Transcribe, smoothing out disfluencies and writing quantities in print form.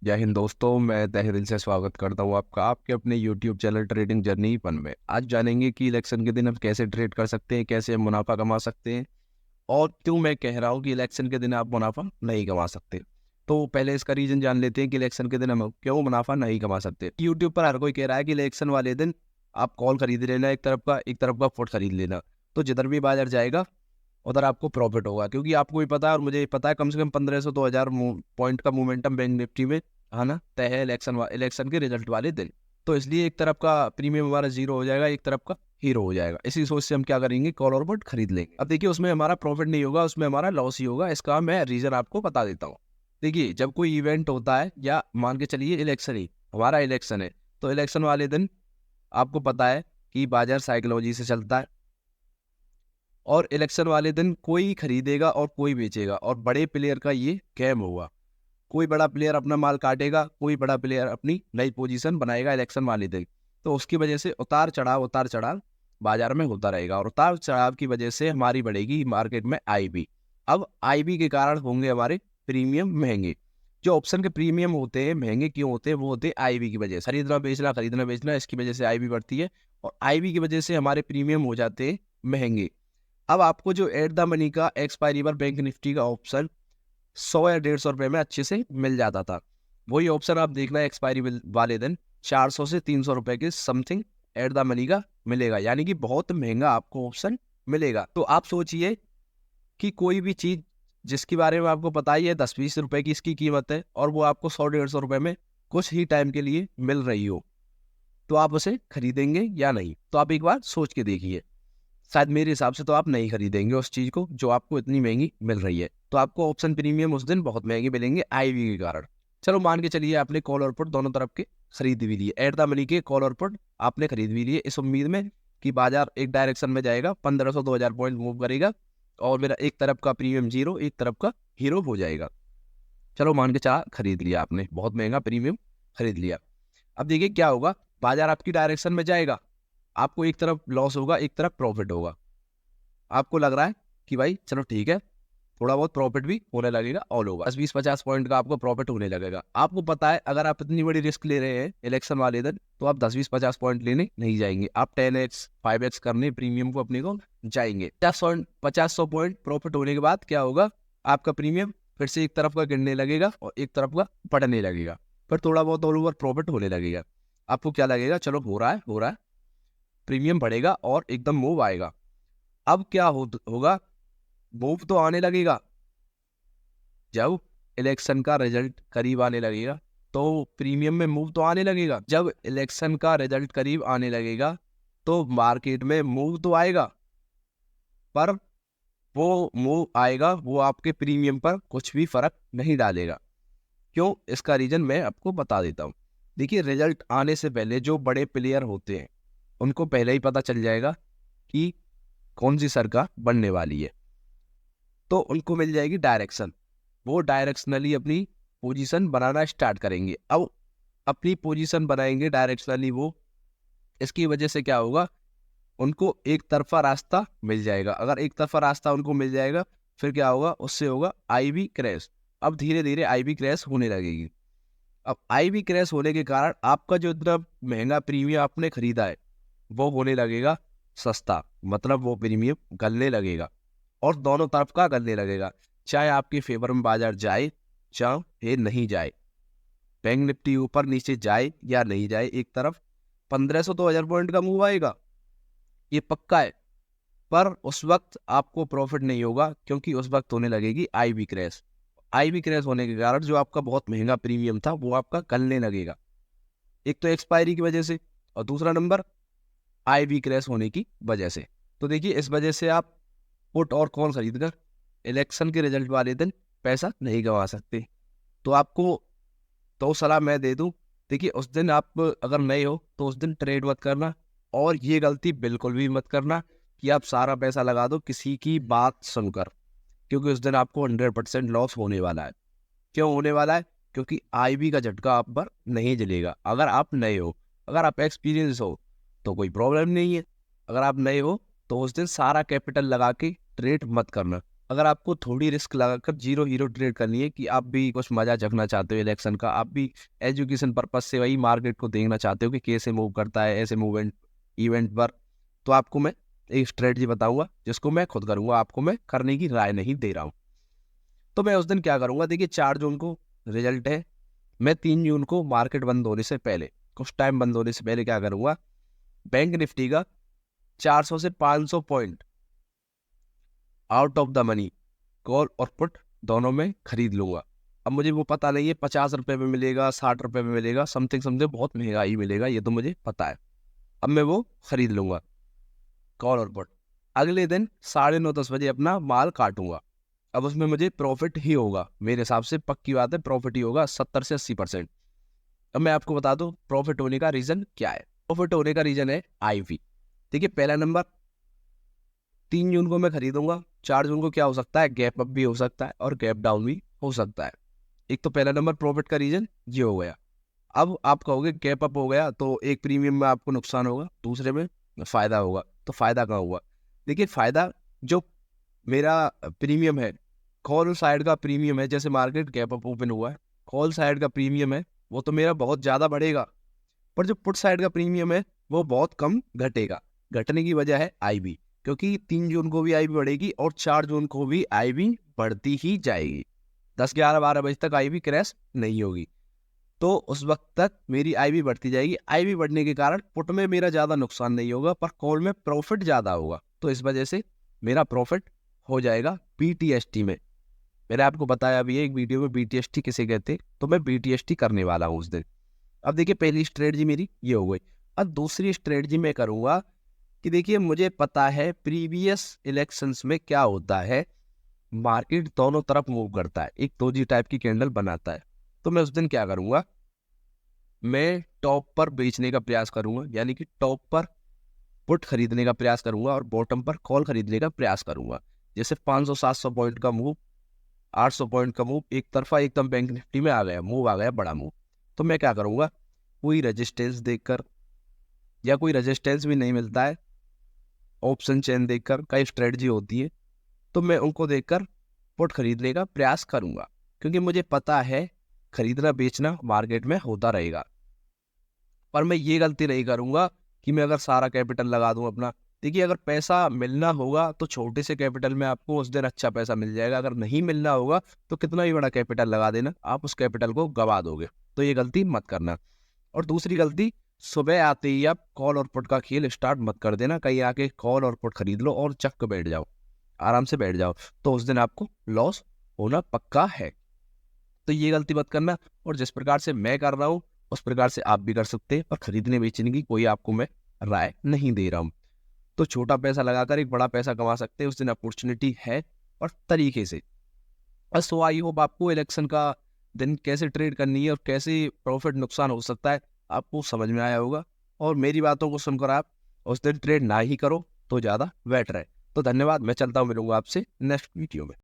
जय हिंद दोस्तों, मैं तहे दिल से स्वागत करता हूँ आपका आपके अपने YouTube channel trading journey one में। आज जानेंगे कि इलेक्शन के दिन हम कैसे ट्रेड कर सकते हैं, कैसे हम मुनाफा कमा सकते हैं और क्यों मैं कह रहा हूँ कि इलेक्शन के दिन आप मुनाफा नहीं कमा सकते। तो पहले इसका रीज़न जान लेते हैं कि इलेक्शन के दिन हम क्यों मुनाफा नहीं कमा सकते। यूट्यूब पर हर कोई कह रहा है कि इलेक्शन वाले दिन आप कॉल खरीद लेना, एक तरफ का पुट खरीद लेना, तो जिधर भी बाजार जाएगा उधर आपको प्रॉफिट होगा। क्योंकि आपको भी पता है और मुझे भी पता है, कम से कम 1500-2000 पॉइंट का मोमेंटम बैंक निफ्टी में आना तय है इलेक्शन के रिजल्ट वाले दिन। तो इसलिए एक तरफ का प्रीमियम हमारा जीरो हो जाएगा, एक तरफ का हीरो हो जाएगा। इसी सोच से हम क्या करेंगे, कॉल और पुट खरीद लेंगे। अब देखिए, उसमें हमारा प्रॉफिट नहीं होगा, उसमें हमारा लॉस ही होगा। इसका मैं रीजन आपको बता देता हूँ। देखिए, जब कोई इवेंट होता है या मान के चलिए इलेक्शन ही हमारा इलेक्शन है, तो इलेक्शन वाले दिन आपको पता है कि बाजार साइकोलॉजी से चलता है और इलेक्शन वाले दिन कोई खरीदेगा और कोई बेचेगा और बड़े प्लेयर का ये गेम होगा। कोई बड़ा प्लेयर अपना माल काटेगा, कोई बड़ा प्लेयर अपनी नई पोजीशन बनाएगा इलेक्शन वाले दिन। तो उसकी वजह से उतार चढ़ाव बाजार में होता रहेगा और उतार चढ़ाव की वजह से हमारी बढ़ेगी मार्केट में आईबी। अब आईबी के कारण होंगे हमारे प्रीमियम महंगे। जो ऑप्शन के प्रीमियम होते हैं महंगे क्यों होते हैं, वो होते हैं आईबी की वजह से। खरीदना बेचना इसकी वजह से आईबी बढ़ती है और आईबी की वजह से हमारे प्रीमियम हो जाते हैं महंगे। अब आपको जो एट द मनी का एक्सपायरी पर बैंक निफ्टी का ऑप्शन 100 या 150 रुपये में अच्छे से मिल जाता था, वही ऑप्शन आप देखना एक्सपायरी वाले दिन 400 से 300 रुपये के समथिंग एट द मनी का मिलेगा। यानी कि बहुत महंगा आपको ऑप्शन मिलेगा। तो आप सोचिए कि कोई भी चीज़ जिसके बारे में आपको पता ही है 10-20 रुपए की इसकी कीमत है और वो आपको 100-150 रुपये में कुछ ही टाइम के लिए मिल रही हो, तो आप उसे खरीदेंगे या नहीं? तो आप एक बार सोच के देखिए। शायद मेरे हिसाब से तो आप नहीं खरीदेंगे उस चीज़ को जो आपको इतनी महंगी मिल रही है। तो आपको ऑप्शन प्रीमियम उस दिन बहुत महंगे मिलेंगे आईवी के कारण। चलो मान के चलिए आपने कॉल और पुट दोनों तरफ के खरीद भी लिए, एट द मनी के कॉल और पुट आपने खरीद भी लिए इस उम्मीद में कि बाजार एक डायरेक्शन में जाएगा, 1500-2000 पॉइंट मूव करेगा और मेरा एक तरफ का प्रीमियम जीरो, एक तरफ का हीरो हो जाएगा। चलो मान के चाह खरीद लिया आपने, बहुत महंगा प्रीमियम खरीद लिया। अब देखिए क्या होगा, बाजार आपकी डायरेक्शन में जाएगा, आपको एक तरफ लॉस होगा, एक तरफ प्रॉफिट होगा। आपको लग रहा है कि भाई चलो ठीक है, थोड़ा बहुत प्रॉफिट भी होने लगेगा, ऑल होगा 10-20-50 पॉइंट का आपको प्रॉफिट होने लगेगा। आपको पता है अगर आप इतनी बड़ी रिस्क ले रहे हैं इलेक्शन वाले दिन, तो आप 10-20-50 पॉइंट लेने नहीं जाएंगे, आप 10x 5x करने प्रीमियम को अपने को जाएंगे। 50-100 पॉइंट प्रॉफिट होने के बाद क्या होगा, आपका प्रीमियम फिर से एक तरफ का गिरने लगेगा और एक तरफ का बढ़ने लगेगा, फिर थोड़ा बहुत ऑल ओवर प्रॉफिट होने लगेगा। आपको क्या लगेगा, चलो हो रहा है, प्रीमियम बढ़ेगा और एकदम मूव आएगा। अब क्या होगा, मूव तो आने लगेगा जब इलेक्शन का रिजल्ट करीब आने लगेगा, तो प्रीमियम में मूव तो आने लगेगा। जब इलेक्शन का रिजल्ट करीब आने लगेगा तो मार्केट में मूव तो आएगा, पर वो मूव आएगा वो आपके प्रीमियम पर कुछ भी फर्क नहीं डालेगा। क्यों, इसका रीजन मैं आपको बता देता हूँ। देखिए, रिजल्ट आने से पहले जो बड़े प्लेयर होते हैं उनको पहले ही पता चल जाएगा कि कौन सी सरकार बनने वाली है, तो उनको मिल जाएगी डायरेक्शन। वो डायरेक्शनली अपनी पोजीशन बनाना स्टार्ट करेंगे। अब अपनी पोजीशन बनाएंगे डायरेक्शनली वो, इसकी वजह से क्या होगा, उनको एक तरफा रास्ता मिल जाएगा। अगर एक तरफा रास्ता उनको मिल जाएगा, फिर क्या होगा, उससे होगा आईबी क्रैश। अब धीरे धीरे आईबी क्रैश होने लगेगी। अब आईबी क्रैश होने के कारण आपका जो इतना महंगा प्रीमियम आपने खरीदा है वो होने लगेगा सस्ता, मतलब वो प्रीमियम गलने लगेगा और दोनों तरफ का गलने लगेगा। चाहे आपके फेवर में बाजार जाए चाहे नहीं जाए, बैंक निफ्टी ऊपर नीचे जाए या नहीं जाए, एक तरफ 1500-2000 पॉइंट का मूव आएगा, ये पक्का है। पर उस वक्त आपको प्रॉफिट नहीं होगा क्योंकि उस वक्त होने लगेगी आईबी क्रैश। आईबी क्रैश होने के कारण जो आपका बहुत महंगा प्रीमियम था वो आपका गलने लगेगा, एक तो एक्सपायरी की वजह से और दूसरा नंबर आईबी क्रैश होने की वजह से। तो देखिए, इस वजह से आप पुट और कॉल खरीद कर इलेक्शन के रिजल्ट वाले दिन पैसा नहीं गंवा सकते। तो आपको तो सलाह मैं दे दूं, देखिए उस दिन आप अगर नए हो तो उस दिन ट्रेड मत करना और ये गलती बिल्कुल भी मत करना कि आप सारा पैसा लगा दो किसी की बात सुनकर, क्योंकि उस दिन आपको 100% लॉस होने वाला है। क्यों होने वाला है, क्योंकि आईबी का झटका आप पर नहीं जलेगा अगर आप नए हो। अगर आप एक्सपीरियंस हो तो कोई प्रॉब्लम नहीं है, अगर आप नए हो तो उस दिन सारा कैपिटल लगा के ट्रेड मत करना। अगर आपको थोड़ी रिस्क लगाकर जीरो हीरो ट्रेड करनी है कि आप भी कुछ मजा चखना चाहते हो इलेक्शन का, आप भी एजुकेशन पर्पज से वही मार्केट को देखना चाहते हो कि कैसे मूव करता है ऐसे मूवमेंट इवेंट पर, तो आपको मैं एक स्ट्रेटजी बताऊंगा जिसको मैं खुद करूंगा, आपको मैं करने की राय नहीं दे रहा हूँ। तो मैं उस दिन क्या करूंगा, देखिए 4 जून को रिजल्ट है, मैं 3 जून को मार्केट बंद होने से पहले, कुछ टाइम बंद होने से पहले क्या करूंगा, बैंक निफ्टी का 400 से 500 point out of the money call और पुट दोनों में खरीद लूंगा। अब मुझे वो पता नहीं है 50 रुपए में मिलेगा, 60 रुपए में मिलेगा, समथिंग समथिंग बहुत महंगा ही मिलेगा, ये तो मुझे पता है। अब मैं वो खरीद लूंगा कॉल और पुट। अगले दिन 9:30-10 बजे अपना माल काटूंगा। अब उसमें मुझे प्रॉफिट ही होगा, मेरे हिसाब से पक्की बात है प्रॉफिट ही होगा 70 से 80%। अब मैं आपको बता दूं प्रॉफिट होने का रीजन क्या है। प्रॉफिट होने का रीजन है आईवी। देखिए पहला नंबर, 3 जून को मैं खरीदूंगा, 4 जून को क्या हो सकता है, गैप अप भी हो सकता है और गैप डाउन भी हो सकता है। एक तो पहला नंबर प्रॉफिट का रीजन ये हो गया। अब आप कहोगे गैप अप हो गया तो एक प्रीमियम में आपको नुकसान होगा, दूसरे में फायदा होगा, तो फायदा कहाँ हुआ। देखिए फायदा जो मेरा प्रीमियम है, कॉल साइड का प्रीमियम है, जैसे मार्केट गैप अप ओपन हुआ है, कॉल साइड का प्रीमियम है वो तो मेरा बहुत ज़्यादा बढ़ेगा, पर जो पुट साइड का प्रीमियम है वो बहुत कम घटेगा। घटने की वजह है आईबी, क्योंकि 3 जून को भी आईबी बढ़ेगी और 4 जून को भी आईबी बढ़ती ही जाएगी। 10, 11, 12 बजे तक आईबी क्रैश नहीं होगी, तो उस वक्त तक मेरी आईबी बढ़ती जाएगी। आईबी बढ़ने के कारण पुट में मेरा ज़्यादा नुकसान नहीं होगा, पर कॉल में प्रॉफिट ज़्यादा होगा, तो इस वजह से मेरा प्रॉफिट हो जाएगा बीटीएसटी में। मैंने आपको बताया अभी एक वीडियो में बीटीएसटी किसे कहते, तो मैं बीटीएसटी करने वाला हूँ उस दिन। अब देखिए पहली स्ट्रेटजी मेरी ये हो गई। अब दूसरी स्ट्रेटजी मैं करूँगा कि देखिए मुझे पता है प्रीवियस इलेक्शंस में क्या होता है, मार्केट दोनों तरफ मूव करता है, एक दोजी टाइप की कैंडल बनाता है। तो मैं उस दिन क्या करूँगा, मैं टॉप पर बेचने का प्रयास करूँगा, यानी कि टॉप पर पुट खरीदने का प्रयास करूँगा और बॉटम पर कॉल खरीदने का प्रयास करूँगा। जैसे 500-700 पॉइंट का मूव, 800 पॉइंट का मूव एक तरफा एकदम बैंक निफ्टी में आ गया, मूव आ गया बड़ा मूव, तो मैं क्या करूँगा, कोई रेजिस्टेंस देखकर, या कोई रेजिस्टेंस भी नहीं मिलता है, ऑप्शन चेन देखकर कई स्ट्रेटजी होती है, तो मैं उनको देखकर पुट खरीदने का प्रयास करूंगा, क्योंकि मुझे पता है खरीदना बेचना मार्केट में होता रहेगा। पर मैं ये गलती नहीं करूंगा कि मैं अगर सारा कैपिटल लगा दूं अपना। देखिए अगर पैसा मिलना होगा तो छोटे से कैपिटल में आपको उस दिन अच्छा पैसा मिल जाएगा, अगर नहीं मिलना होगा तो कितना भी बड़ा कैपिटल लगा देना, आप उस कैपिटल को गवा दोगे, तो ये गलती मत करना। और दूसरी गलती, सुबह आते ही आप कॉल और पुट का खेल स्टार्ट मत कर देना, कहीं आके कॉल और पुट खरीद लो और चक के बैठ जाओ, आराम से बैठ जाओ, तो उस दिन आपको लॉस होना पक्का है। तो ये गलती मत करना, और जिस प्रकार से मैं कर रहा हूँ उस प्रकार से आप भी कर सकते हैं, और खरीदने बेचने की कोई आपको मैं राय नहीं दे रहा हूँ। तो छोटा पैसा लगाकर एक बड़ा पैसा कमा सकते हैं, उस दिन अपॉर्चुनिटी है और तरीके से। बस सो आई होप आपको इलेक्शन का दिन कैसे ट्रेड करनी है और कैसे प्रॉफिट नुकसान हो सकता है आपको समझ में आया होगा, और मेरी बातों को सुनकर आप उस दिन ट्रेड ना ही करो तो ज़्यादा बेटर है। तो धन्यवाद, मैं चलता हूँ, मिलूंगा आपसे नेक्स्ट वीडियो में।